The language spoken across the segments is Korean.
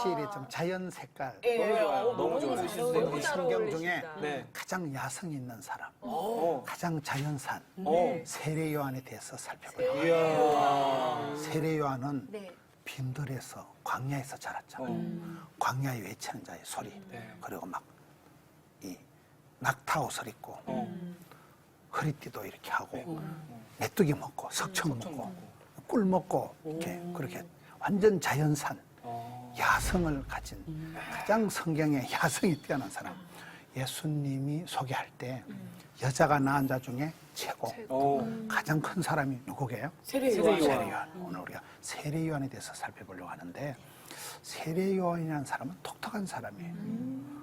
확실히 좀 자연 색깔. 예, 너무 좋아요. 너무 너무 잘 좋으시죠. 어울리신다. 우리 너무 잘 성경 중에 어울리신다. 네. 가장 야성이 있는 사람, 오. 가장 자연산, 오. 세례 요한에 대해서 살펴봐요. 이야. 세례 요한은 네. 빈들에서 광야에서 자랐잖아요. 광야에 외치는 자의 소리, 네. 그리고 막 이 낙타 옷을 입고 허리띠도 이렇게 하고 메뚜기 먹고 석청 먹고 꿀 먹고 이렇게 그렇게 완전 자연산 야성을 가진 가장 성경에 야성이 뛰어난 사람. 예수님이 소개할 때 여자가 낳은 자 중에 최고 오. 가장 큰 사람이 누구게요? 세례 요한. 세례 요한. 오늘 우리가 세례 요한에 대해서 살펴보려고 하는데, 세례 요한이라는 사람은 독특한 사람이에요.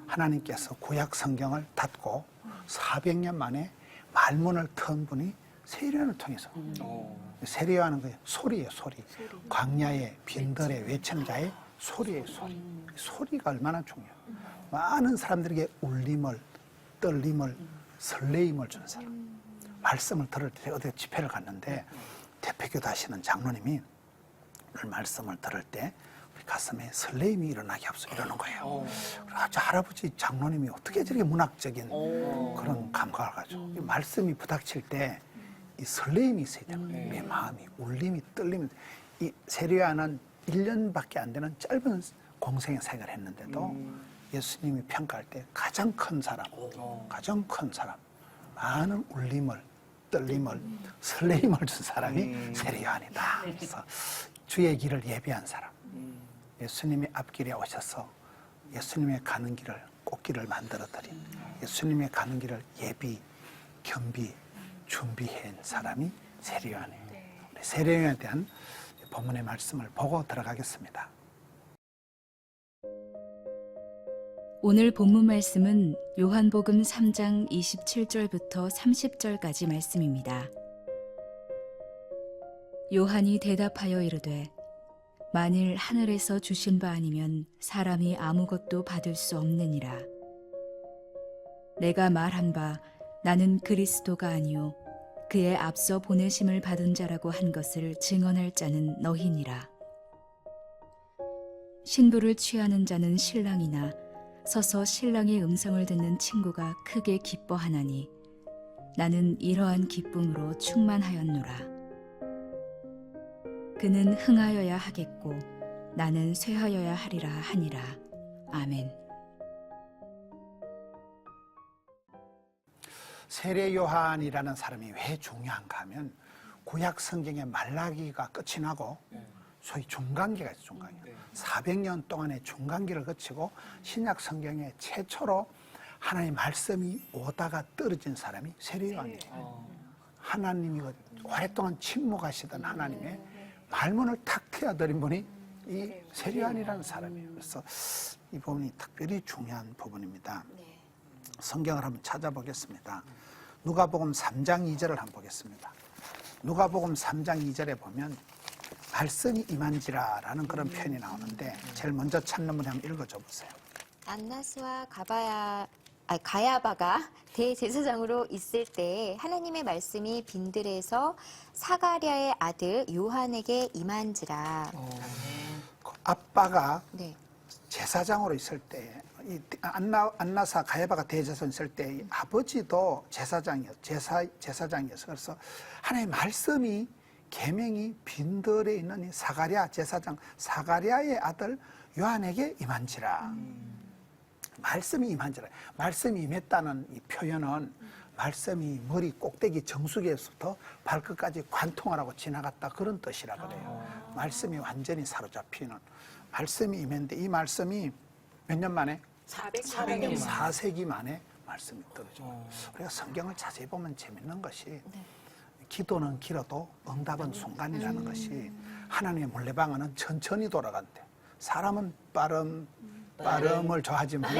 하나님께서 구약 성경을 닫고 400년 만에 말문을 튼 분이 세례 요한을 통해서. 세례 요한은 그 소리예요, 소리. 광야의 빈들에 외치는 자의 소리예요, 소리. 소리가 얼마나 중요해요. 많은 사람들에게 울림을, 떨림을, 설레임을 주는 사람. 말씀을 들을 때 어디 집회를 갔는데 대표교도 하시는 장로님이 오늘 말씀을 들을 때 우리 가슴에 설레임이 일어나게 앞서 이러는 거예요. 그래서 할아버지 장로님이 어떻게 저렇게 문학적인 그런 감각을 가지고 이 말씀이 부닥칠 때 이 설레임이 있어야 되는 거예요. 내 마음이 울림이 떨림이. 이 세례요한은 1년밖에 안 되는 짧은 공생의 생활을 했는데도 예수님이 평가할 때 가장 큰 사람, 가장 큰 사람, 많은 울림을, 떨림을, 설레임을 준 사람이 세례요한이다. 그래서 주의 길을 예비한 사람. 예수님의 앞길에 오셔서 예수님의 가는 길을 꽃길을 만들어 드린, 예수님의 가는 길을 예비, 겸비, 준비한 사람이 세례요한이에요. 우리 세례요한에 대한 본문의 말씀을 보고 들어가겠습니다. 오늘 본문 말씀은 요한복음 3장 27절부터 30절까지 말씀입니다. 요한이 대답하여 이르되 만일 하늘에서 주신 바 아니면 사람이 아무것도 받을 수 없느니라. 내가 말한 바 나는 그리스도가 아니요 그의 앞서 보내심을 받은 자라고 한 것을 증언할 자는 너희니라. 신부를 취하는 자는 신랑이나 서서 신랑의 음성을 듣는 친구가 크게 기뻐하나니 나는 이러한 기쁨으로 충만하였노라. 그는 흥하여야 하겠고 나는 쇠하여야 하리라 하니라. 아멘. 세례 요한이라는 사람이 왜 중요한가 하면 구약 성경의 말라기가 끝이 나고 소위 중간기가 있어요. 중간기. 400년 동안의 중간기를 거치고 신약 성경에 최초로 하나님의 말씀이 오다가 떨어진 사람이 세례 요한이에요. 하나님이 오랫동안 침묵하시던 하나님의 말문을 탁 트여드린 분이 이 세례 요한이라는 사람이에요. 그래서 이 부분이 특별히 중요한 부분입니다. 성경을 한번 찾아보겠습니다. 누가복음 3장 2절을 한번 보겠습니다. 누가복음 3장 2절에 보면 말씀이 임한지라라는 그런 표현이 나오는데 제일 먼저 찾는 분이 한번 읽어줘 보세요. 안나스와 가야바가 대제사장으로 있을 때 하나님의 말씀이 빈들에서 사가랴의 아들 요한에게 임한지라. 그 아빠가 네. 제사장으로 있을 때, 이 안나사 가야바가 대제사장 있을 때 이 아버지도 제사장이었어. 그래서 하나님의 말씀이 계명이 빈들에 있는 이 사가랴 제사장 사가랴의 아들 요한에게 임한지라. 말씀이 임한지라. 말씀이 임했다는 이 표현은 말씀이 머리 꼭대기 정수기에서부터 발끝까지 관통하라고 지나갔다 그런 뜻이라 그래요. 말씀이 완전히 사로잡히는 말씀이 임했는데 이 말씀이 몇 년 만에? 400년 4세기 만에 말씀이 떨어져요. 우리가 성경을 자세히 보면 재밌는 것이 기도는 길어도 응답은 순간이라는 것이 하나님의 물레방아는 천천히 돌아간대. 사람은 빠름을 좋아하지만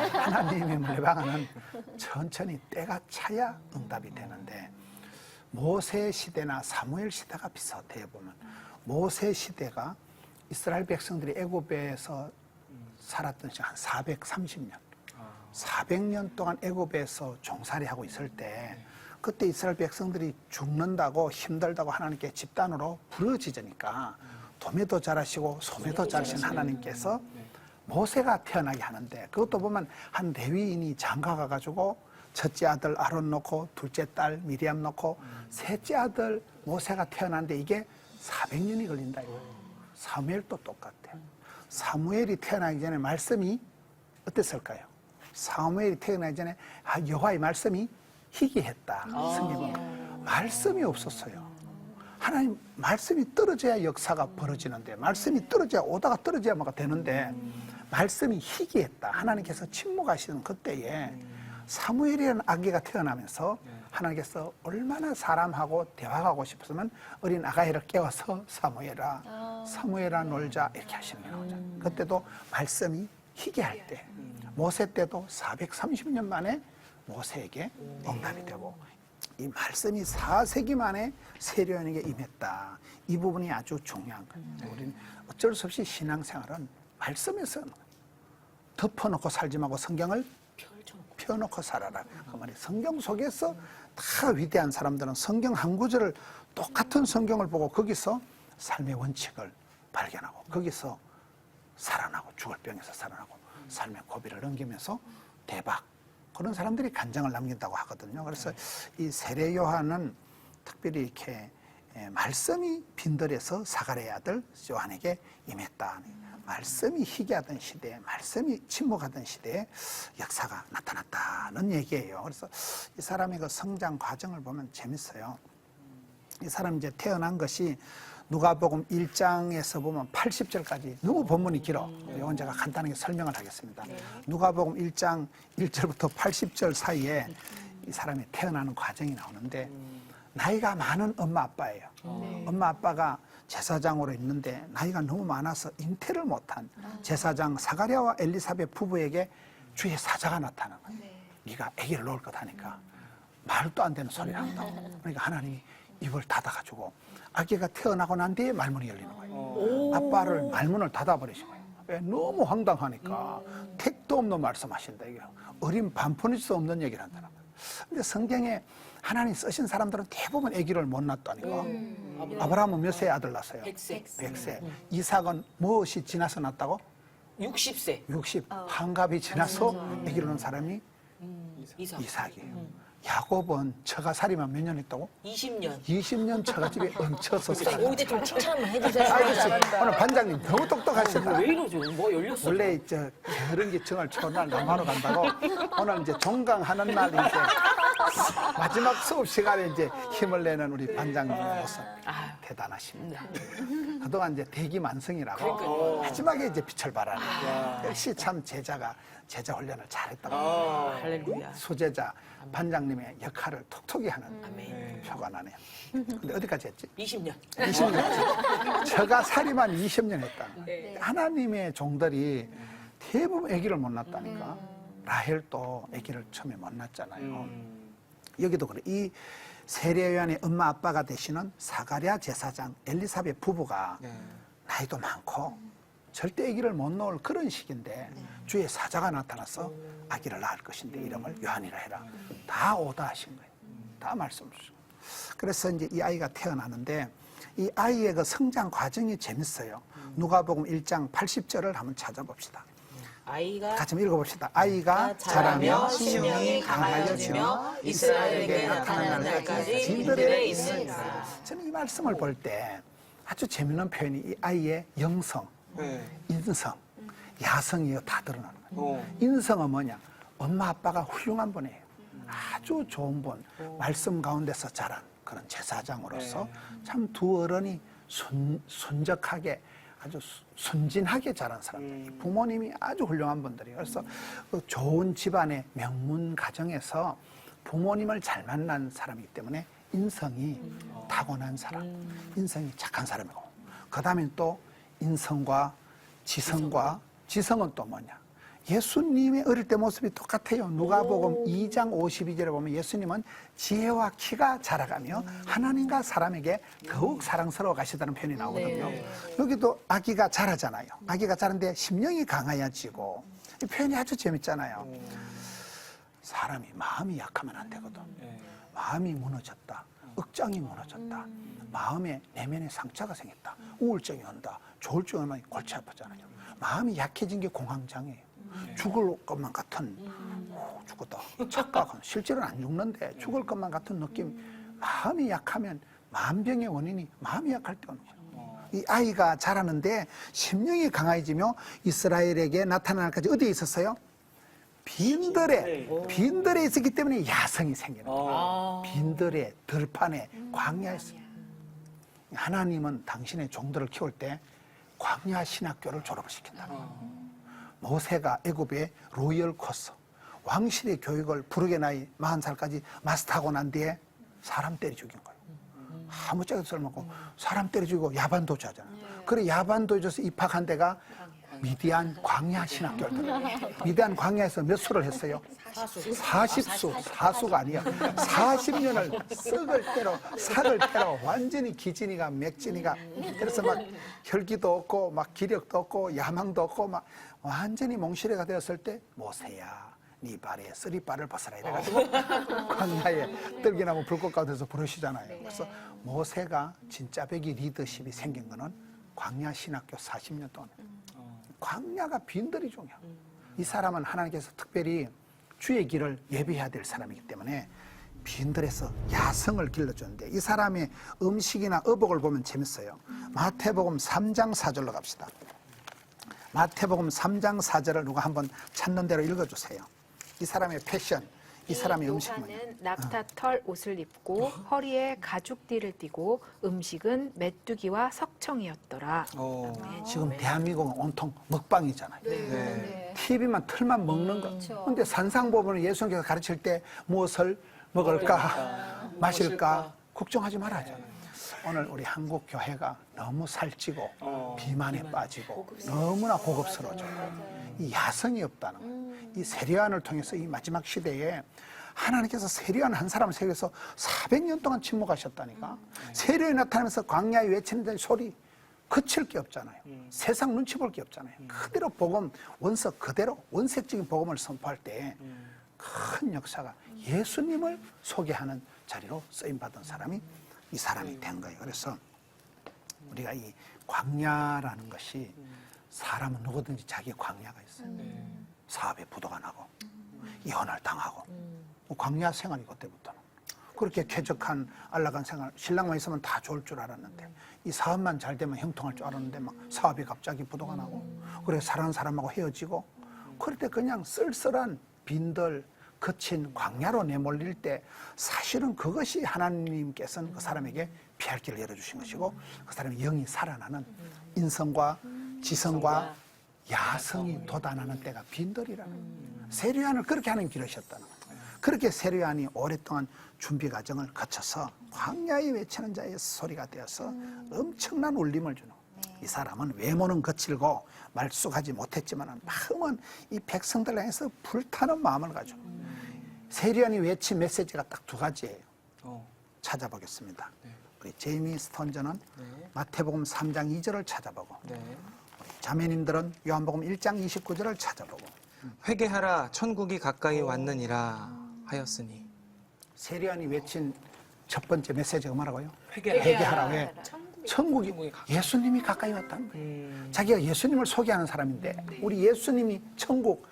하나님의 물레방아는 천천히 때가 차야 응답이 되는데 모세 시대나 사무엘 시대가 비슷해요. 보면 모세 시대가 이스라엘 백성들이 애굽에서 살았던 시간 한 430년 400년 동안 애굽에서 종살이하고 있을 때 그때 이스라엘 백성들이 죽는다고 힘들다고 하나님께 집단으로 부르짖으니까 도매도 잘하시고 소매도 잘하신 하나님께서 모세가 태어나게 하는데 그것도 보면 한 레위인이 장가 가가지고 첫째 아들 아론 놓고 둘째 딸 미리암 놓고 셋째 아들 모세가 태어났는데 이게 400년이 걸린다 이거. 사무엘도 똑같아요. 사무엘이 태어나기 전에 말씀이 어땠을까요? 사무엘이 태어나기 전에 여호와의 말씀이 희귀했다. 성경은 말씀이 없었어요. 하나님 말씀이 떨어져야 역사가 벌어지는데 말씀이 떨어져야 오다가 떨어져야 뭐가 되는데 말씀이 희귀했다. 하나님께서 침묵하시는 그때에 사무엘이라는 아기가 태어나면서 하나님께서 얼마나 사람하고 대화하고 싶었으면 어린 아가이를 깨워서 사무엘아 놀자 이렇게 하시는 게 나오죠. 그때도 말씀이 희귀할 때 모세 때도 430년 만에 모세에게 응답이 되고 이 말씀이 4세기 만에 세례요한에게 임했다. 이 부분이 아주 중요한 거예요. 우리는 어쩔 수 없이 신앙생활은 말씀에서 덮어놓고 살지 말고 성경을 펴놓고 살아라. 그 말이 성경 속에서 다 위대한 사람들은 성경 한 구절을 똑같은 성경을 보고 거기서 삶의 원칙을 발견하고 거기서 살아나고 죽을 병에서 살아나고 삶의 고비를 넘기면서 대박. 그런 사람들이 간증을 남긴다고 하거든요. 그래서 이 세례 요한은 특별히 이렇게 말씀이 빈들에서 사가랴의 아들 요한에게 임했다. 말씀이 희귀하던 시대에, 말씀이 침묵하던 시대에 역사가 나타났다는 얘기예요. 그래서 이 사람의 그 성장 과정을 보면 재밌어요. 이 사람이 이제 태어난 것이 누가복음 1장에서 보면 80절까지 너무 본문이 길어. 이건 제가 간단하게 설명을 하겠습니다. 누가복음 1장 1절부터 80절 사이에 이 사람이 태어나는 과정이 나오는데 나이가 많은 엄마 아빠예요. 엄마 아빠가 제사장으로 있는데 나이가 너무 많아서 잉태를 못한 제사장 사가랴와 엘리사벳 부부에게 주의 사자가 나타난 거예요. 네가 아기를 낳을 것 하니까 말도 안 되는 소리를 한다고. 그러니까 하나님이 입을 닫아가지고 아기가 태어나고 난 뒤에 말문이 열리는 거예요. 아빠를 말문을 닫아버리신 거예요. 왜? 너무 황당하니까 택도 없는 말씀하신다. 이게 어린 반푼일 수 없는 얘기를 한다는 거예요. 근데 성경에 하나님 쓰신 사람들은 대부분 아기를 못 낳았다니까. 아브라함은 몇 세 아들 낳았어요? 100세. 이삭은 무엇이 지나서 낳았다고? 60세. 60. 환갑이 지나서 아기를 낳은 사람이 이삭이에요. 야곱은 처가살이만 몇 년 했다고? 20년. 20년 처가집에 얹혀서 살았어요. 오이대 좀 칭찬만 해주세요. 알겠어요. 오늘 반장님 너무 똑똑하시다. 왜 이러죠? 뭐 열렸어? 원래 이제 결혼기청을 초날 남하러 간다고 오늘 이제 종강하는 날 이제 마지막 수업 시간에 이제 힘을 내는 우리 반장님의 모습 대단하십니다. 그동안 이제 대기만성이라고 마지막에 이제 빛을 발하는 역시 참 제자 훈련을 잘했다고 할렐루야. 수제자 반장님의 역할을 톡톡히 하는 표가 나네요. 근데 어디까지 했지? 20년. 20년. 저가 살이만 20년 했다는 거예요. 하나님의 종들이 대부분 아기를 못 낳았다니까. 라헬도 아기를 처음에 못 낳았잖아요. 여기도 그래. 이 세례요한의 엄마 아빠가 되시는 사가랴 제사장 엘리사벳 부부가 나이도 많고 절대 아기를 못 낳을 그런 시기인데 주의 사자가 나타나서 아기를 낳을 것인데 이름을 요한이라 해라. 다 오다 하신 거예요. 다 말씀을 주시고. 그래서 이제 이 아이가 태어나는데 이 아이의 그 성장 과정이 재밌어요. 누가복음 1장 80절을 한번 찾아봅시다. 아이가 같이 한번 읽어봅시다. 아이가 자라며 심령이 강하여지며 이스라엘에게 나타나는 날까지 빈들에 있으리라. 저는 이 말씀을 볼 때 아주 재미있는 표현이 이 아이의 영성, 인성, 야성이 다 드러나는 거예요. 인성은 뭐냐? 엄마 아빠가 훌륭한 분이에요. 아주 좋은 분, 말씀 가운데서 자란 그런 제사장으로서 참 두 어른이 순적하게 아주 순진하게 자란 사람들. 부모님이 아주 훌륭한 분들이에요. 그래서 그 좋은 집안의 명문 가정에서 부모님을 잘 만난 사람이기 때문에 인성이 타고난 사람, 인성이 착한 사람이고, 그 다음에 또 인성과 지성은 또 뭐냐? 예수님의 어릴 때 모습이 똑같아요. 누가복음 2장 52절에 보면 예수님은 지혜와 키가 자라가며 하나님과 사람에게 더욱 사랑스러워 가시다는 표현이 나오거든요. 여기도 아기가 자라잖아요. 아기가 자란데 심령이 강하여지고, 이 표현이 아주 재밌잖아요. 사람이 마음이 약하면 안 되거든. 마음이 무너졌다. 억장이 무너졌다. 마음에 내면에 상처가 생겼다. 우울증이 온다. 조울증이 오면 골치 아프잖아요. 마음이 약해진 게 공황장애예요. 죽을 것만 같은 죽었다 착각은 실제로는 안 죽는데 죽을 것만 같은 느낌. 마음이 약하면 만병의 원인이 마음이 약할 때 오는 거예요. 이 아이가 자라는데 심령이 강해지며 이스라엘에게 나타나기까지 어디에 있었어요? 빈들에 있었기 때문에 야성이 생기는 거예요. 빈들에 들판에 광야에 있어요. 하나님은 당신의 종들을 키울 때 광야 신학교를 졸업을 시킨다. 모세가 애굽의 로열 코스 왕실의 교육을 부르게 나이 40살까지 마스터하고 난 뒤에 사람 때려 죽인 거예요. 아무짝에도 쓸모없고 사람 때려 죽이고 야반도주 하잖아요. 그래 야반도주에서 입학한 데가 미디안 광야 신학교를 미디안 광야에서 몇 수를 했어요? 40수, 사수가 아니야. 40년을 삭을 때려 완전히 기진이가 맥진이가 그래서 막 혈기도 없고 막 기력도 없고 야망도 없고 막 완전히 몽실이가 되었을 때 모세야 네 발에 쓰리발을 벗어라 이래가지고 광야에 떨기나무 불꽃 가운데서 부르시잖아요. 그래서 모세가 진짜 백이 리더십이 생긴 거는 광야 신학교 40년 동안 광야가 빈들이 중요해요. 이 사람은 하나님께서 특별히 주의 길을 예비해야 될 사람이기 때문에 빈들에서 야성을 길러주는데 이 사람의 음식이나 의복을 보면 재밌어요. 마태복음 3장 4절로 갑시다. 마태복음 3장 4절을 누가 한번 찾는 대로 읽어주세요. 이 사람의 패션, 이 사람의 음식은 요한은 낙타털 옷을 입고 허리에 가죽띠를 띠고 음식은 메뚜기와 석청이었더라. 지금 대한민국은 온통 먹방이잖아요. TV만 틀만 먹는 거. 그런데 산상보면 예수님께서 가르칠 때 무엇을 먹을까, 마실까 걱정하지 말아야죠. 오늘 우리 한국 교회가 너무 살찌고 비만에 빠지고 너무나 고급스러워져요. 이 야성이 없다는 거예요. 이 세례요한을 통해서 이 마지막 시대에 하나님께서 세례요한 한 사람을 세워서 400년 동안 침묵하셨다니까. 세례요한이 나타나면서 광야에 외치는 소리 그칠 게 없잖아요. 세상 눈치 볼 게 없잖아요. 그대로 복음, 원서 그대로 원색적인 복음을 선포할 때 큰 역사가 예수님을 소개하는 자리로 쓰임받은 사람이 이 사람이 된 거예요. 그래서 우리가 이 광야라는 것이 사람은 누구든지 자기 광야가 있어요. 사업에 부도가 나고 이혼을 당하고 광야 생활이 그때부터는 그렇게 쾌적한 안락한 생활 신랑만 있으면 다 좋을 줄 알았는데 이 사업만 잘 되면 형통할 줄 알았는데 막 사업이 갑자기 부도가 나고 그래 사랑하는 사람하고 헤어지고 그럴 때 그냥 쓸쓸한 빈들 거친 광야로 내몰릴 때 사실은 그것이 하나님께서는 그 사람에게 피할 길을 열어주신 것이고 그 사람의 영이 살아나는 인성과 지성과 야성이 돋아나는 때가 빈들이라는 세례요한을 그렇게 하나님 기르셨다는 거예요. 그렇게 세례요한이 오랫동안 준비 과정을 거쳐서 광야에 외치는 자의 소리가 되어서 엄청난 울림을 주는 거예요. 이 사람은 외모는 거칠고 말쑥하지 못했지만 마음은 이 백성들 향해서 불타는 마음을 가지고 세례요한이 외친 메시지가 딱 두 가지예요. 찾아보겠습니다. 우리 제이미 스톤저는 마태복음 3장 2절을 찾아보고 자매님들은 요한복음 1장 29절을 찾아보고 회개하라 천국이 가까이 왔느니라 하였으니 세례요한이 외친 첫 번째 메시지가 뭐라고요? 회개하라. 회개하라. 왜? 천국이 예수님이 가까이 왔다는 거예요. 자기가 예수님을 소개하는 사람인데 우리 예수님이 천국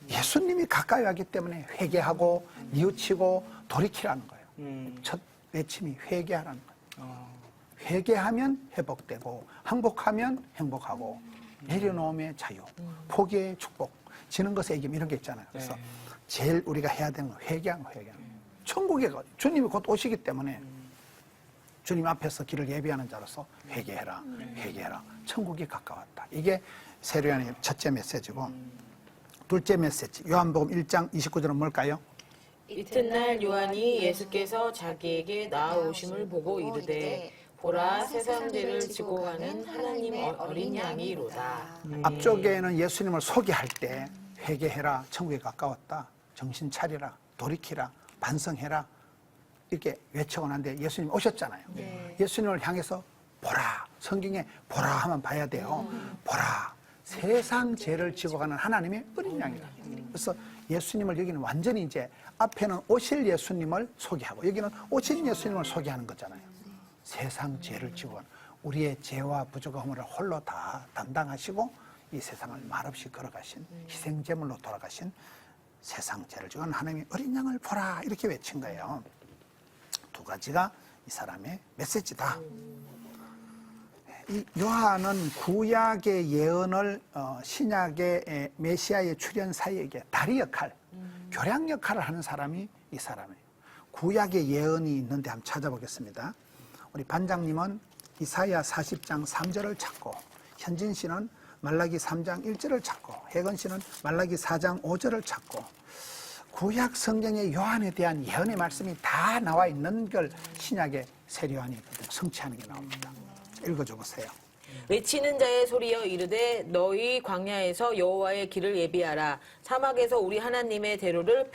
예수님이 가까이 왔기 때문에 회개하고 뉘우치고 돌이키라는 거예요. 첫 외침이 회개하라는 거예요. 회개하면 회복되고 항복하면 행복하고 내려놓음의 자유, 포기의 축복, 지는 것의 이김 이런 게 있잖아요. 그래서 제일 우리가 해야 되는 건 회개하는 거예요. 천국에 주님이 곧 오시기 때문에 주님 앞에서 길을 예비하는 자로서 회개해라, 회개해라. 천국이 가까웠다. 이게 세례요한의 첫째 메시지고 둘째 메시지 요한복음 1장 29절은 뭘까요? 이튿날 요한이 예수께서 자기에게 나아오심을 보고 이르되 보라 세상 죄를 지고 가는 하나님 어린 양이로다. 앞쪽에는 예수님을 소개할 때 회개해라, 천국이 가까웠다, 정신 차리라, 돌이키라, 반성해라 이렇게 외치고 난데 예수님 오셨잖아요. 예수님을 향해서 보라, 성경에 보라 하면 봐야 돼요. 보라, 세상 죄를 지고 가는 하나님의 어린 양이다. 그래서 예수님을 여기는 완전히 이제 앞에는 오실 예수님을 소개하고 여기는 오신 예수님을 소개하는 거잖아요. 세상 죄를 지고 가는 우리의 죄와 부족함을 홀로 다 담당하시고 이 세상을 말없이 걸어가신 희생제물로 돌아가신 세상 죄를 지은 하나님의 어린 양을 보라 이렇게 외친 거예요. 두 가지가 이 사람의 메시지다. 이 요한은 구약의 예언을 신약의 메시아의 출현 사이에게 다리 역할, 교량 역할을 하는 사람이 이 사람이에요. 구약의 예언이 있는데 한번 찾아보겠습니다. 우리 반장님은 이사야 40장 3절을 찾고, 현진 씨는 말라기 3장 1절을 찾고, 혜건 씨는 말라기 4장 5절을 찾고, 구약 성경의 요한에 대한 예언의 말씀이 다 나와 있는 걸 신약의 세례요한이 성취하는 게 나옵니다. 읽어줘 보세요. 외치는 자의 소리여 이르되 너희 광야에서 여호와의 길을 예비하라. 사막에서 우리 하나님의 대로를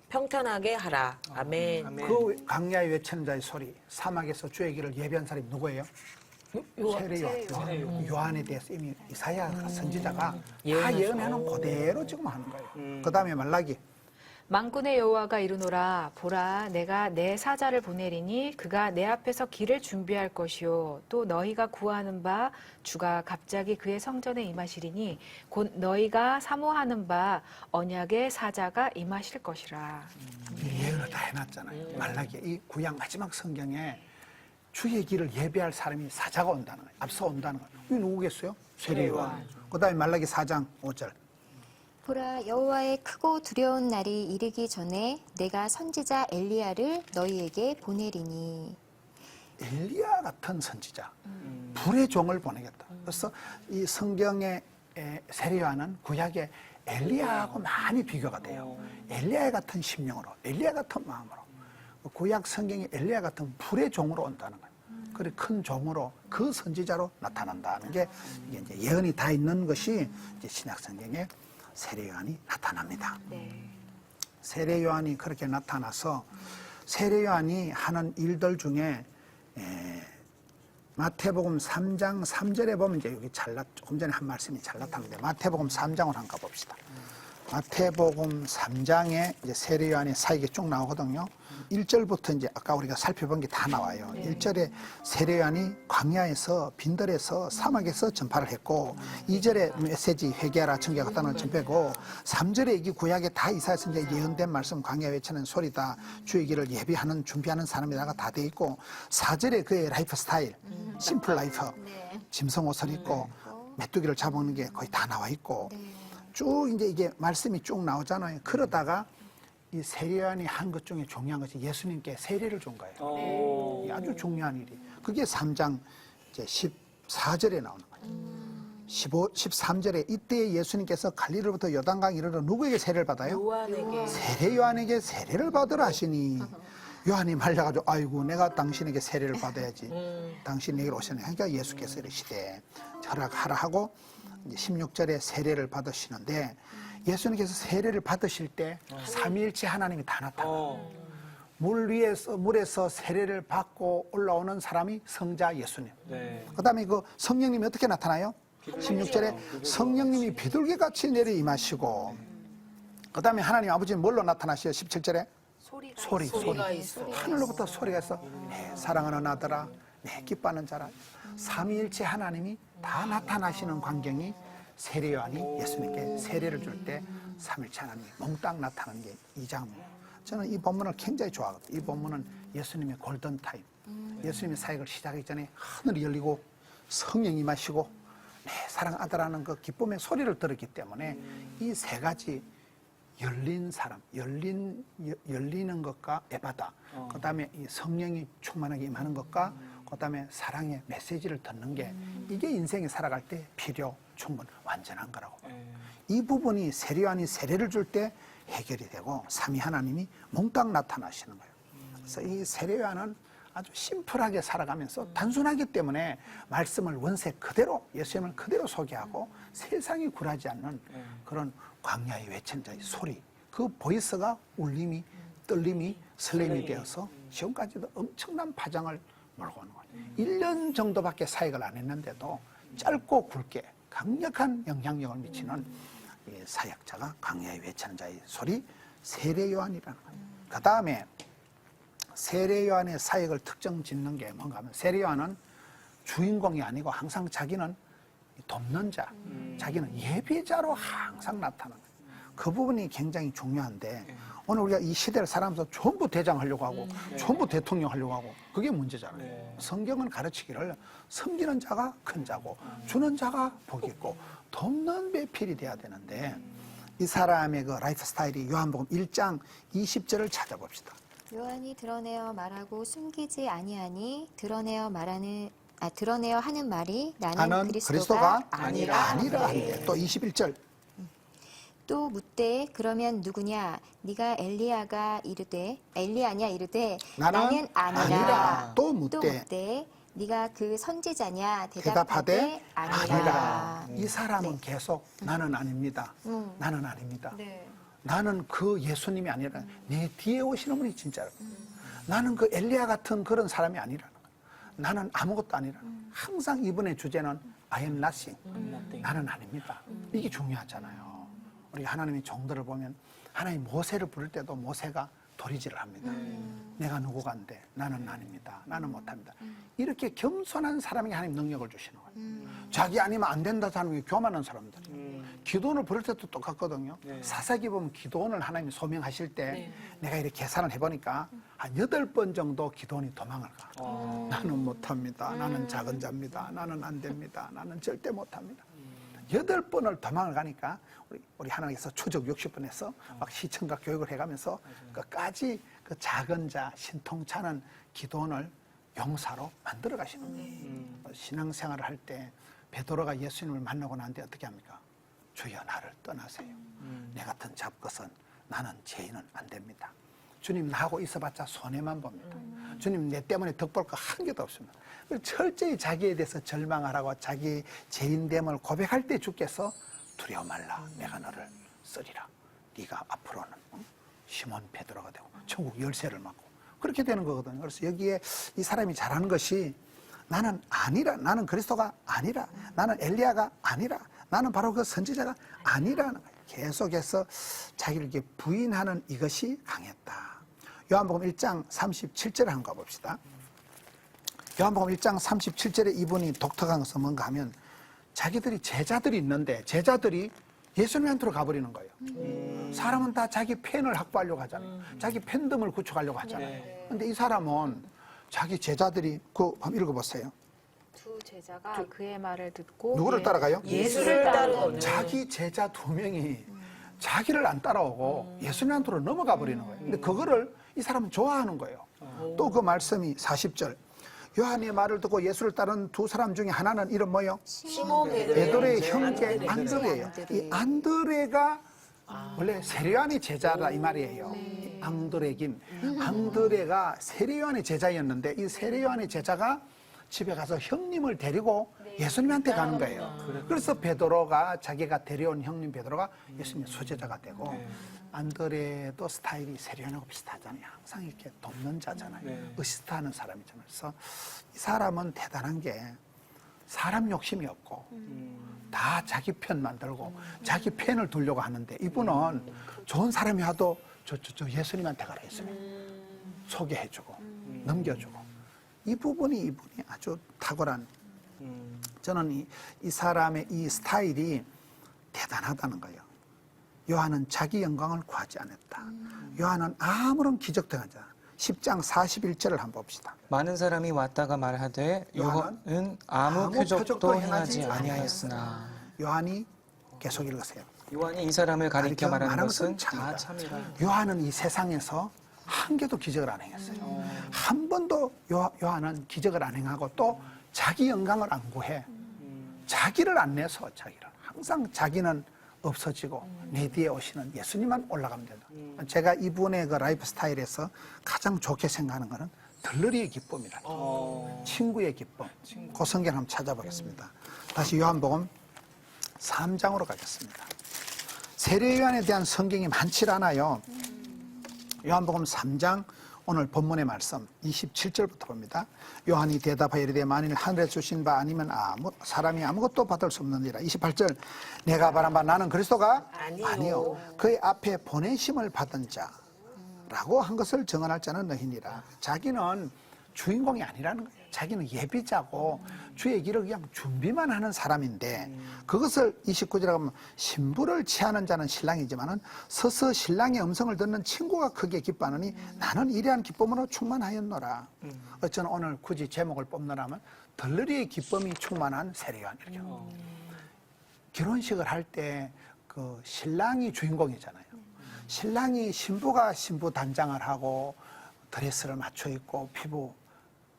평탄하게 하라. 아멘. 그 광야에 외치는 자의 소리, 사막에서 주의 길을 예비한 사람이 누구예요? 세례요한. 요한에 대해서 이미 이사야 선지자가 다 예언하는 그대로 지금 하는 거예요. 그 다음에 말라기. 만군의 여호와가 이르노라 보라 내가 내 사자를 보내리니 그가 내 앞에서 길을 준비할 것이요 또 너희가 구하는 바 주가 갑자기 그의 성전에 임하시리니 곧 너희가 사모하는 바 언약의 사자가 임하실 것이라. 이 예언을 다 해놨잖아요. 말라기 이 구약 마지막 성경에 주의 길을 예비할 사람이 사자가 온다는 거예요. 앞서 온다는 거예요. 이게 누구겠어요? 세례요한. 그 다음에 말라기 4장 5절. 보라 여호와의 크고 두려운 날이 이르기 전에 내가 선지자 엘리야를 너희에게 보내리니. 엘리야 같은 선지자, 불의 종을 보내겠다. 그래서 이 성경의 세례요한은 구약의 엘리야하고 많이 비교가 돼요. 엘리야 같은 심령으로, 엘리야 같은 마음으로, 구약 성경의 엘리야 같은 불의 종으로 온다는 거예요. 그래 큰 종으로 그 선지자로 나타난다는 게 이게 이제 예언이 다 있는 것이 이제 신약 성경의 세례요한이 나타납니다. 세례요한이 그렇게 나타나서 세례요한이 하는 일들 중에 마태복음 3장 3절에 보면 이제 여기 조금 전에 한 말씀이 잘 나타나는데 마태복음 3장을 한번 가봅시다. 마태복음 3장에 이제 세례요한의 사역이 쭉 나오거든요. 1절부터 이제 아까 우리가 살펴본 게 다 나와요. 1절에 세례요한이 광야에서 빈들에서 사막에서 전파를 했고 2절에 메시지 회개하라 청개하다는 전파고 3절에 이게 구약에 다 이사야 선지자 예언된 말씀 광야 외치는 소리다 주의 길을 예비하는 준비하는 사람이다가 다 돼 있고 4절에 그의 라이프 스타일 심플 라이프 짐승 옷을 입고 메뚜기를 잡아먹는 게 거의 다 나와 있고 쭉 이제 이게 말씀이 쭉 나오잖아요. 그러다가 이 세례요한이 한 것 중에 중요한 것이 예수님께 세례를 준 거예요. 이게 아주 중요한 일이. 그게 3장 이제 14절에 나오는 거예요. 13절에 이때 예수님께서 갈릴리로부터 요단강 이르러 누구에게 세례를 받아요? 요한에게. 세례요한에게 세례를 받으라 하시니 요한이 말려가지고 아이고 내가 당신에게 세례를 받아야지. 당신 내게 오셨네. 그러니까 예수께서 이르시되 허락하라 하고 이제 16절에 세례를 받으시는데 예수님께서 세례를 받으실 때 삼위일체 하나님이 다 나타나요. 물에서 세례를 받고 올라오는 사람이 성자 예수님. 그 다음에 그 성령님이 어떻게 나타나요? 16절에 성령님이 비둘기같이 내려 임하시고 그 다음에 하나님 아버지는 뭘로 나타나시요? 17절에 소리가 있어. 하늘로부터 소리가 있어. 내 사랑하는 아들아, 내 기뻐하는 자라. 삼위일체 하나님이 다 나타나시는 광경이 세례요한이 예수님께 세례를 줄 때 삼위일체 하나님이 몽땅 나타나는 게 이 장면이에요. 저는 이 본문을 굉장히 좋아하거든요. 이 본문은 예수님의 골든타임. 예수님의 사역을 시작하기 전에 하늘이 열리고 성령이 임하시고 내 사랑 아들하는 그 기쁨의 소리를 들었기 때문에 이 세 가지 열린 사람, 열리는 것과 에바다, 그 다음에 이 성령이 충만하게 임하는 것과 그 다음에 사랑의 메시지를 듣는 게 이게 인생에 살아갈 때 필요, 충분, 완전한 거라고. 이 부분이 세례요한이 세례를 줄 때 해결이 되고 삼위 하나님이 몽땅 나타나시는 거예요. 그래서 이 세례요한은 아주 심플하게 살아가면서 단순하기 때문에 말씀을 원세 그대로 예수님을 그대로 소개하고 세상이 굴하지 않는 그런 광야의 외친 자의 소리 그 보이스가 울림이 떨림이 설렘이 되어서 지금까지도 엄청난 파장을 몰고 오는 거예요. 1년 정도밖에 사역을 안 했는데도 짧고 굵게 강력한 영향력을 미치는 이 사역자가 광야의 외치는 자의 소리 세례요한이라는 거예요. 그 다음에 세례요한의 사역을 특정 짓는 게 뭔가 하면 세례요한은 주인공이 아니고 항상 자기는 돕는 자, 자기는 예비자로 항상 나타나는 거예요. 그 부분이 굉장히 중요한데 오늘 우리가 이 시대를 살아가면서 전부 대장하려고 하고 전부 대통령 하려고 하고 그게 문제잖아요. 성경은 가르치기를 섬기는 자가 큰 자고 주는 자가 복이 있고 돕는 배필이 돼야 되는데 이 사람의 그 라이프 스타일이 요한복음 1장 20절을 찾아봅시다. 요한이 드러내어 말하고 숨기지 아니하니 드러내어 하는 말이 나는 그리스도가 아니라. 하는데 또 21절 또 묻되 그러면 누구냐 네가 엘리야냐 이르되 나는 아니라. 또 또 묻되 묻되 네가 그 선지자냐 대답하되 대답하되 아니라. 이 사람은 계속 나는 아닙니다. 나는 아닙니다. 나는 그 예수님이 아니라 내 뒤에 오시는 분이 진짜로. 나는 그 엘리야 같은 그런 사람이 아니라는 거예요. 나는 아무것도 아니라. 항상 이분의 주제는 I am nothing. 나는 아닙니다. 이게 중요하잖아요. 우리 하나님의 종들을 보면 하나님 모세를 부를 때도 모세가 도리질을 합니다. 내가 누구가 안 돼. 나는 아닙니다. 나는 못합니다. 이렇게 겸손한 사람에게 하나님 능력을 주시는 거예요. 자기 아니면 안 된다 사람이 교만한 사람들이에요. 기도원을 부를 때도 똑같거든요. 사사기 보면 기도원을 하나님이 소명하실 때 내가 이렇게 계산을 해보니까 한 8번 정도 기도원이 도망을 가. 나는 못합니다. 나는 작은 자입니다. 나는 안 됩니다. 나는 절대 못합니다. 8번을 도망을 가니까 우리 하나님께서 추적 60번 해서 막 시청각 교육을 해가면서 끝까지 그 작은 자 신통찮은 기도원을 용사로 만들어 가시는 거예요. 신앙생활을 할 때 베드로가 예수님을 만나고 난 뒤에 어떻게 합니까? 주여 나를 떠나세요. 내 같은 잡것은 나는 죄인은 안 됩니다. 주님 나하고 있어봤자 손해만 봅니다. 주님 내 때문에 덕볼 거 한 개도 없습니다. 철저히 자기에 대해서 절망하라고 자기 죄인됨을 고백할 때 주께서 두려워 말라. 내가 너를 쓰리라. 네가 앞으로는 시몬 베드로가 되고 천국 열쇠를 맡고 그렇게 되는 거거든요. 그래서 여기에 이 사람이 잘하는 것이 나는 아니라. 나는 그리스도가 아니라. 나는 엘리야가 아니라. 나는 바로 그 선지자가 아니라는 거예요. 계속해서 자기를 이렇게 부인하는 이것이 강했다. 요한복음 1장 37절을 한번 가봅시다. 요한복음 1장 37절에 이분이 독특한 것은 뭔가 하면 자기들이 제자들이 있는데 제자들이 예수님한테로 가버리는 거예요. 사람은 다 자기 팬을 확보하려고 하잖아요. 자기 팬덤을 구축하려고 하잖아요. 근데 이 사람은 자기 제자들이 한번 읽어보세요. 두 제자가 그의 말을 듣고 누구를 따라가요? 예수를 따르거늘 자기 제자 2명이 자기를 안 따라오고 예수님한테로 넘어가 버리는 거예요. 근데 그거를 이 사람은 좋아하는 거예요. 또 그 말씀이 40절. 요한의 말을 듣고 예수를 따른 두 사람 중에 하나는 이름 뭐요? 시몬 베드로의 형제 안드레. 안드레예요. 이 안드레가 원래 세례요한의 제자다 이 말이에요. 이 앙드레긴 앙드레가 세례요한의 제자였는데 이 세례요한의 제자가 집에 가서 형님을 데리고 예수님한테 가는 거예요. 그래서 베드로가 자기가 데려온 형님 베드로가 예수님의 수제자가 되고 안드레도 스타일이 세례요한하고 비슷하잖아요. 항상 이렇게 돕는 자잖아요. 어시스트하는 사람이잖아요. 그래서 이 사람은 대단한 게 사람 욕심이 없고 다 자기 편 만들고 자기 편을 두려고 하는데 이분은 좋은 사람이 와도 저 예수님한테 가라 예수님 소개해주고 넘겨주고 이분이 아주 탁월한 저는 이 사람의 이 스타일이 대단하다는 거예요. 요한은 자기 영광을 구하지 않았다. 요한은 아무런 기적도 하지 않았다. 10장 41절을 한번 봅시다. 많은 사람이 왔다가 말하되 요한은 아무 표적도 행하지 아니하였으나. 요한이 계속 읽으세요. 요한이 이 사람을 가리켜 말하는 것은 참이다. 다 참이라. 요한은 이 세상에서 한 개도 기적을 안 행했어요. 한 번도 요한은 기적을 안 행하고 또 자기 영광을 안 구해. 자기를 안 내서 자기를. 항상 자기는 없어지고 내 뒤에 오시는 예수님만 올라가면 된다. 제가 이분의 그 라이프 스타일에서 가장 좋게 생각하는 것은 들러리의 기쁨이라는 거예요. 친구의 기쁨. 그 성경 한번 찾아보겠습니다. 다시 요한복음 3장으로 가겠습니다. 세례요한에 대한 성경이 많지 않아요. 요한복음 3장 오늘 본문의 말씀 27절부터 봅니다. 요한이 대답하여 이르되 만일 하늘에서 주신 바 아니면 사람이 아무것도 받을 수 없느니라. 28절 내가 바란 바 나는 그리스도가 아니요 그의 앞에 보내심을 받은 자라고 한 것을 증언할 자는 너희니라. 자기는 주인공이 아니라는 거예요. 자기는 예비자고 주의 길을 그냥 준비만 하는 사람인데 그것을 29절에 가면 신부를 취하는 자는 신랑이지만은 서서 신랑의 음성을 듣는 친구가 크게 기뻐하느니 나는 이러한 기쁨으로 충만하였노라. 저는 오늘 굳이 제목을 뽑느라면 들러리의 기쁨이 충만한 세례요한 이렇게. 결혼식을 할 때 그 신랑이 주인공이잖아요. 신랑이 신부가 신부 단장을 하고 드레스를 맞춰 입고 피부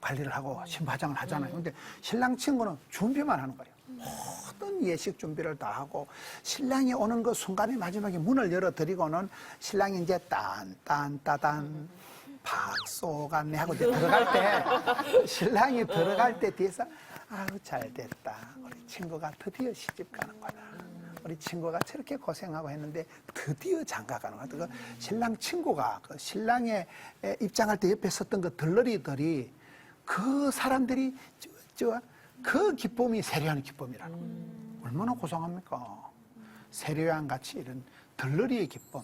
관리를 하고 신부 화장을 하잖아요. 근데 신랑 친구는 준비만 하는 거예요. 모든 예식 준비를 다 하고 신랑이 오는 그 순간에 마지막에 문을 열어드리고는 신랑이 이제 딴딴따단 박소간네 하고 이제 들어갈 때 신랑이 들어갈 때 뒤에서 아유 잘 됐다. 우리 친구가 드디어 시집 가는 거다. 우리 친구가 저렇게 고생하고 했는데 드디어 장가가는 거다. 그 신랑 친구가 그 신랑의 입장할 때 옆에 섰던 그 들러리들이 그 사람들이 그 기쁨이 세례요한의 기쁨이라는 거예요. 얼마나 고상합니까? 세례요한 같이 이런 들러리의 기쁨.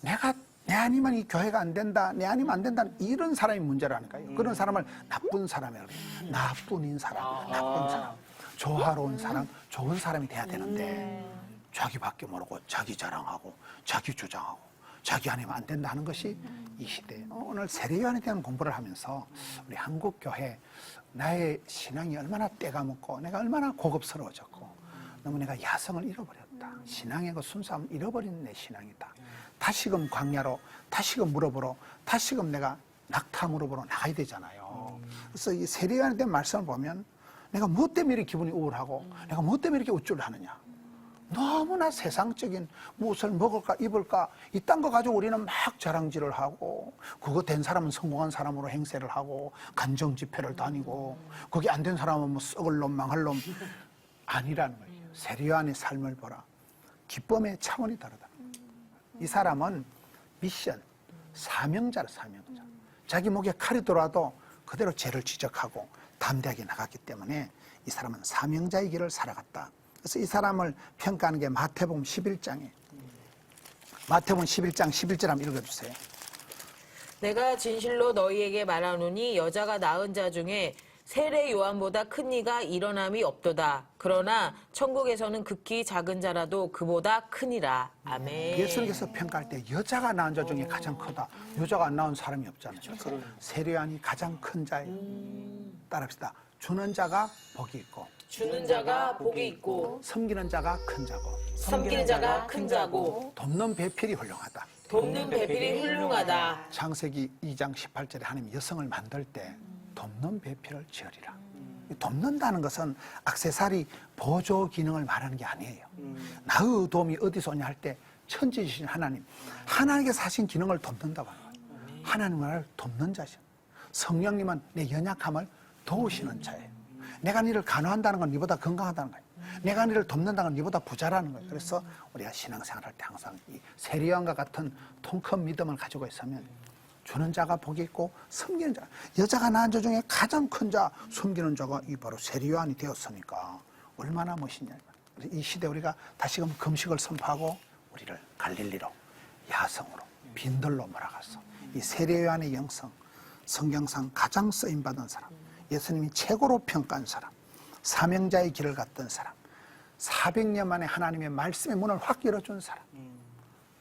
내 아니면 이 교회가 안 된다, 내 아니면 안 된다, 이런 사람이 문제라니까요. 그런 사람을 나쁜 사람이라고 해요. 나뿐인 사람, 나쁜 사람, 조화로운 사람, 좋은 사람이 돼야 되는데 자기밖에 모르고 자기 자랑하고 자기 주장하고 자기 아니면 안 된다 하는 것이 이 시대. 오늘 세례요한에 대한 공부를 하면서 우리 한국 교회 나의 신앙이 얼마나 때가 묻고 내가 얼마나 고급스러워졌고 너무 내가 야성을 잃어버렸다. 신앙의 그 순수함을 잃어버린 내 신앙이다. 다시금 광야로, 다시금 무릎으로, 다시금 내가 낙타 무릎으로 나가야 되잖아요. 그래서 이 세례요한에 대한 말씀을 보면 내가 무엇 때문에 이렇게 기분이 우울하고 내가 무엇 때문에 이렇게 우쭐을 하느냐. 너무나 세상적인 무엇을 먹을까 입을까 이딴 거 가지고 우리는 막 자랑질을 하고 그거 된 사람은 성공한 사람으로 행세를 하고 간정 집회를 다니고 그게 안 된 사람은 뭐 썩을 놈 망할 놈 아니라는 거예요. 세례요한의 삶을 보라. 기쁨의 차원이 다르다. 이 사람은 미션, 사명자라 사명자. 자기 목에 칼이 들어와도 그대로 죄를 지적하고 담대하게 나갔기 때문에 이 사람은 사명자의 길을 살아갔다. 그래서 이 사람을 평가하는 게 마태복음 11장이에요. 마태복음 11장 11절 한번 읽어주세요. 내가 진실로 너희에게 말하노니 여자가 낳은 자 중에 세례 요한보다 큰 이가 일어남이 없도다. 그러나 천국에서는 극히 작은 자라도 그보다 크니라. 아멘. 예수님께서 평가할 때 여자가 낳은 자 중에 가장 크다. 여자가 안 낳은 사람이 없잖아요. 세례요한이 가장 큰 자예요. 따라합시다. 주는 자가 복이 있고 주는 자가 복이 있고 섬기는 자가 큰 자고 섬기는 자가 큰 자고 돕는 배필이 훌륭하다. 돕는 배필이 훌륭하다. 창세기 2장 18절에 하나님 여성을 만들 때 돕는 배필을 지으리라. 돕는다는 것은 액세서리 보조 기능을 말하는 게 아니에요. 나의 도움이 어디서 오냐 할 때 천지이신 하나님, 하나님께서 하신 기능을 돕는다고 하는 거예요. 하나님을 돕는 자죠. 성령님은 내 연약함을 도우시는 자예요. 내가 너를 간호한다는 건 너보다 건강하다는 거예요. 내가 너를 돕는다는 건 너보다 부자라는 거예요. 그래서 우리가 신앙생활할 때 항상 이 세례요한과 같은 통 큰 믿음을 가지고 있으면 주는 자가 복이 있고 섬기는 자, 여자가 낳은 자 중에 가장 큰 자, 섬기는 자가 이 바로 세례요한이 되었으니까 얼마나 멋있냐. 이 시대 우리가 다시금 금식을 선포하고 우리를 갈릴리로, 야성으로, 빈들로 몰아가서 이 세례요한의 영성, 성경상 가장 쓰임받은 사람, 예수님이 최고로 평가한 사람, 사명자의 길을 갔던 사람, 400년 만에 하나님의 말씀의 문을 확 열어준 사람,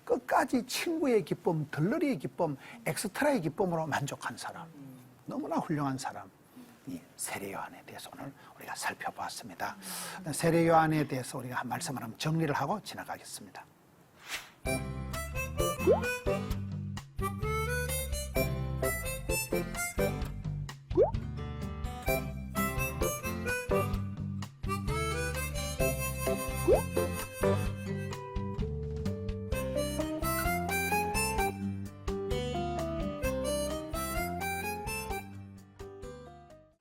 끝까지 친구의 기쁨, 들러리의 기쁨, 엑스트라의 기쁨으로 만족한 사람, 너무나 훌륭한 사람, 이 세례요한에 대해서 오늘 우리가 살펴보았습니다. 세례요한에 대해서 우리가 한 말씀을 한번 정리를 하고 지나가겠습니다.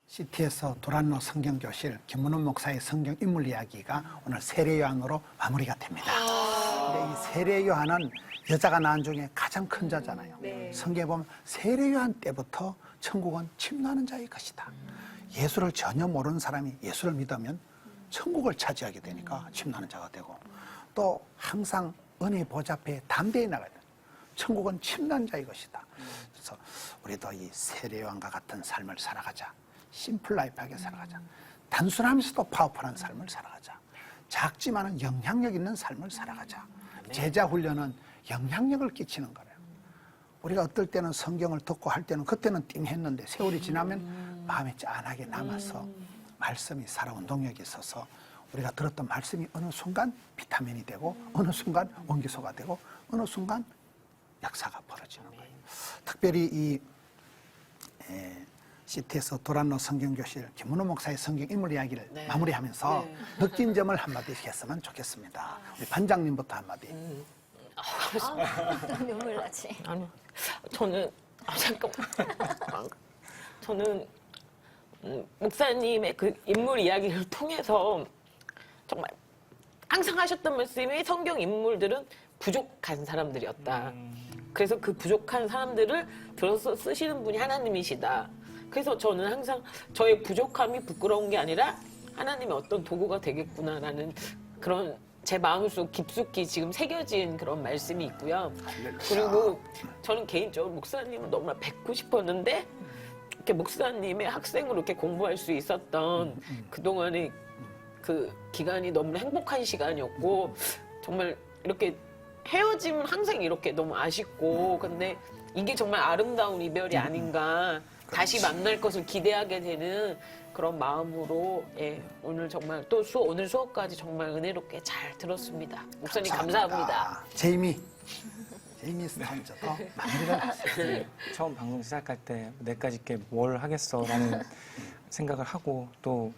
CT에서 도란노 성경교실 김문원 목사의 성경 인물 이야기가 오늘 세례요한으로 마무리가 됩니다. 근데 이 세례요한은 여자가 낳은 중에 가장 큰 자잖아요. 성경에 보면 세례요한 때부터 천국은 침노하는 자의 것이다. 예수를 전혀 모르는 사람이 예수를 믿으면 천국을 차지하게 되니까 침노하는 자가 되고 또 항상 은혜 보좌 앞에 담대히 나가야 돼요. 천국은 침노한 자의 것이다. 그래서 우리도 이 세례요한과 같은 삶을 살아가자. 심플 라이프하게 살아가자. 단순하면서도 파워풀한 삶을 살아가자. 작지만은 영향력 있는 삶을 살아가자. 제자 훈련은 영향력을 끼치는 거예요. 우리가 어떨 때는 성경을 듣고 할 때는 그때는 띵했는데 세월이 지나면 마음이 짠하게 남아서 말씀이 살아온 동력이 있어서 우리가 들었던 말씀이 어느 순간 비타민이 되고 어느 순간 원기소가 되고 어느 순간 역사가 벌어지는 거예요. 특별히 이 시티에서 도란노 성경교실 김문호 목사의 성경 인물 이야기를 마무리하면서 느낀 점을 한마디씩 했으면 좋겠습니다. 우리 반장님부터 한마디. 눈물 나지. 아니, 저는 잠깐만. 저는 목사님의 그 인물 이야기를 통해서 정말 항상 하셨던 말씀이 성경 인물들은 부족한 사람들이었다. 그래서 그 부족한 사람들을 들어서 쓰시는 분이 하나님이시다. 그래서 저는 항상 저의 부족함이 부끄러운 게 아니라 하나님의 어떤 도구가 되겠구나라는 그런 제 마음속 깊숙이 지금 새겨진 그런 말씀이 있고요. 그리고 저는 개인적으로 목사님을 너무나 뵙고 싶었는데 이렇게 목사님의 학생으로 이렇게 공부할 수 있었던 그동안의 그 기간이 너무나 행복한 시간이었고 정말 이렇게 헤어짐은 항상 이렇게 너무 아쉽고 근데 이게 정말 아름다운 이별이 아닌가 다시 만날 것을 기대하게 되는 그런 마음으로 예, 오늘 정말 또 오늘 수업까지 정말 은혜롭게 잘 들었습니다. 목사님 감사합니다. 제이미 스타운저도 마무리를 하세요. 처음 방송 시작할 때 내까지 있게 뭘 하겠어라는 생각을 하고 또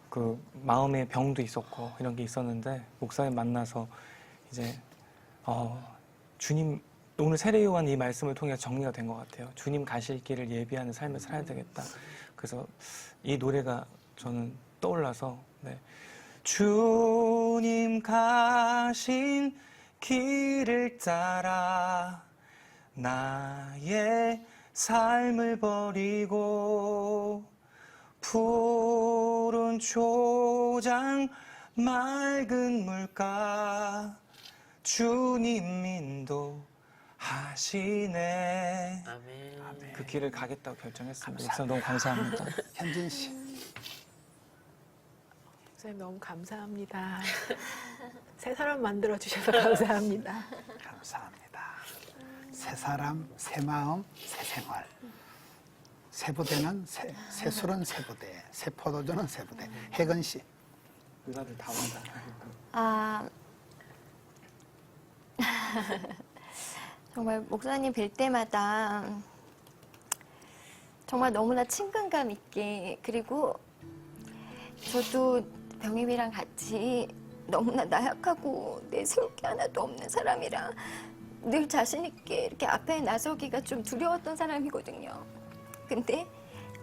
그 마음의 병도 있었고 이런 게 있었는데 목사님 만나서 이제 주님 오늘 세례 요한 이 말씀을 통해 정리가 된 것 같아요. 주님 가실 길을 예비하는 삶을 살아야 되겠다. 그래서 이 노래가 저는 떠올라서 주님 가신 길을 따라 나의 삶을 버리고 푸른 초장 맑은 물가 주님 인도하시네. 아멘. 그 길을 가겠다고 결정했습니다. 목사님 너무 감사합니다. 현진 씨. 목사님 너무 감사합니다. 새 사람 만들어 주셔서 감사합니다. 감사합니다. 새 사람, 새 마음, 새 생활. 새 부대는 새 술은 새 부대, 새 포도주는 새 부대. 혜근 씨. 의사들 다 온다. 정말 목사님 뵐 때마다 정말 너무나 친근감 있게 그리고 저도 병임이랑 같이 너무나 나약하고 내세울 게 하나도 없는 사람이라 늘 자신 있게 이렇게 앞에 나서기가 좀 두려웠던 사람이거든요. 근데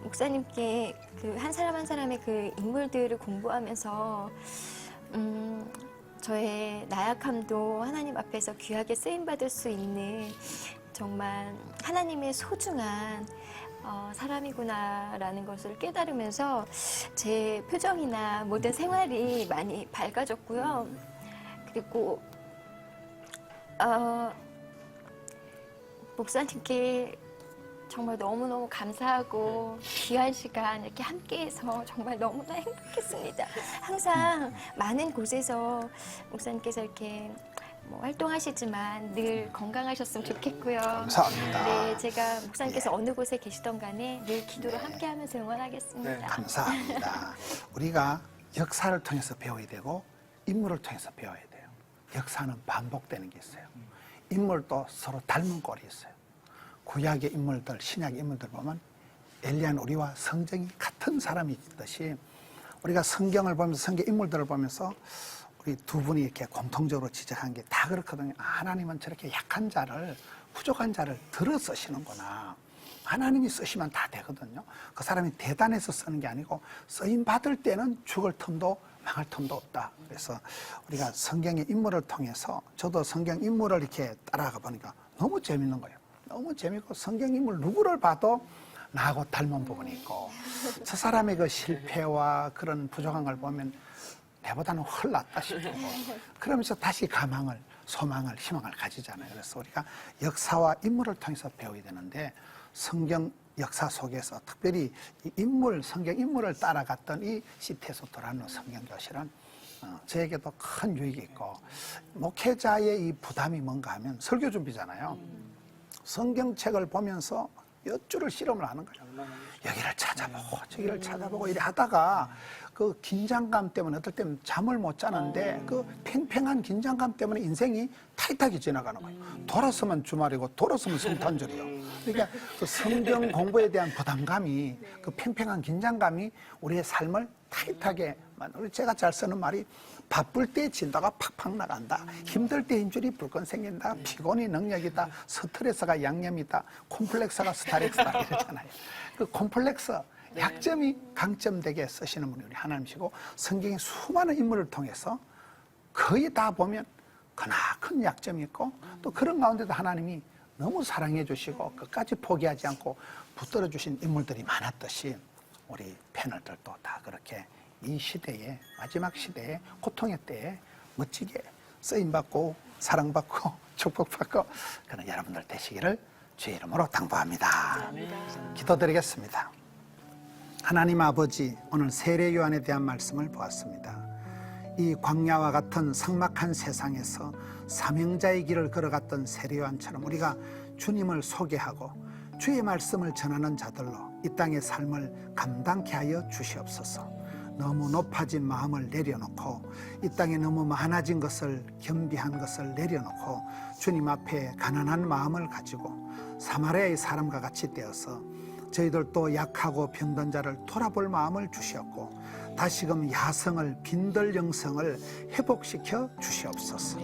목사님께 그 한 사람 한 사람의 그 인물들을 공부하면서 저의 나약함도 하나님 앞에서 귀하게 쓰임받을 수 있는 정말 하나님의 소중한 사람이구나라는 것을 깨달으면서 제 표정이나 모든 생활이 많이 밝아졌고요. 그리고 목사님께 정말 너무너무 감사하고 귀한 시간 이렇게 함께해서 정말 너무나 행복했습니다. 항상 많은 곳에서 목사님께서 이렇게 활동하시지만 늘 건강하셨으면 좋겠고요. 감사합니다. 네, 제가 목사님께서 어느 곳에 계시던 간에 늘 기도로 함께하면서 응원하겠습니다. 네, 감사합니다. 우리가 역사를 통해서 배워야 되고 인물을 통해서 배워야 돼요. 역사는 반복되는 게 있어요. 인물도 서로 닮은 꼴이 있어요. 구약의 인물들, 신약의 인물들 보면 엘리야는 우리와 성정이 같은 사람이 있듯이 우리가 성경을 보면서 성경 인물들을 보면서 우리 두 분이 이렇게 공통적으로 지적한 게 다 그렇거든요. 하나님은 저렇게 약한 자를, 부족한 자를 들어 쓰시는구나. 하나님이 쓰시면 다 되거든요. 그 사람이 대단해서 쓰는 게 아니고 쓰임 받을 때는 죽을 틈도 망할 틈도 없다. 그래서 우리가 성경의 인물을 통해서 저도 성경 인물을 이렇게 따라가 보니까 너무 재밌는 거예요. 너무 재밌고 성경 인물 누구를 봐도 나하고 닮은 부분이 있고 저 사람의 그 실패와 그런 부족한 걸 보면 내보다는 훨 낫다 싶고 그러면서 다시 가망을, 소망을, 희망을 가지잖아요. 그래서 우리가 역사와 인물을 통해서 배워야 되는데 성경 역사 속에서 특별히 이 인물, 성경 인물을 따라갔던 이 시태에서 돌아오는 성경교실은 저에게도 큰 유익이 있고, 목회자의 이 부담이 뭔가 하면 설교 준비잖아요. 성경책을 보면서 몇 줄을 실험을 하는 거예요. 여기를 찾아보고 저기를 찾아보고 이래 하다가 그 긴장감 때문에 어떨 때는 잠을 못 자는데 그 팽팽한 긴장감 때문에 인생이 타이트하게 지나가는 거예요. 돌아서면 주말이고 돌아서면 성탄절이요. 그러니까 그 성경 공부에 대한 부담감이, 그 팽팽한 긴장감이 우리의 삶을 타이트하게 만들어. 제가 잘 쓰는 말이 바쁠 때 진도가 팍팍 나간다. 힘들 때 힘줄이 불끈 생긴다. 피곤이 능력이다. 스트레스가 양념이다. 콤플렉스가 스타렉스다. 이러잖아요. 그 콤플렉스, 약점이 강점되게 쓰시는 분이 우리 하나님이시고, 성경의 수많은 인물을 통해서 거의 다 보면 크나큰 약점이 있고, 또 그런 가운데도 하나님이 너무 사랑해 주시고 끝까지 포기하지 않고 붙들어 주신 인물들이 많았듯이, 우리 패널들도 다 그렇게 이 시대에, 마지막 시대에, 고통의 때에 멋지게 쓰임받고 사랑받고 축복받고 그런 여러분들 되시기를 주의 이름으로 당부합니다. 기도드리겠습니다. 하나님 아버지, 오늘 세례 요한에 대한 말씀을 보았습니다. 이 광야와 같은 삭막한 세상에서 사명자의 길을 걸어갔던 세례 요한처럼 우리가 주님을 소개하고 주의 말씀을 전하는 자들로 이 땅의 삶을 감당케 하여 주시옵소서. 너무 높아진 마음을 내려놓고, 이 땅에 너무 많아진 것을, 겸비한 것을 내려놓고 주님 앞에 가난한 마음을 가지고 사마리아의 사람과 같이 되어서 저희들도 약하고 병든 자를 돌아볼 마음을 주시었고, 다시금 야성을, 빈들 영성을 회복시켜 주시옵소서.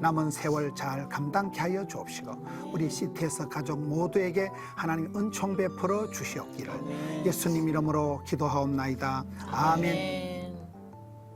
남은 세월 잘 감당케 하여 주옵시고, 우리 CTS 가족 모두에게 하나님 은총 베풀어 주시옵기를 예수님 이름으로 기도하옵나이다. 아멘.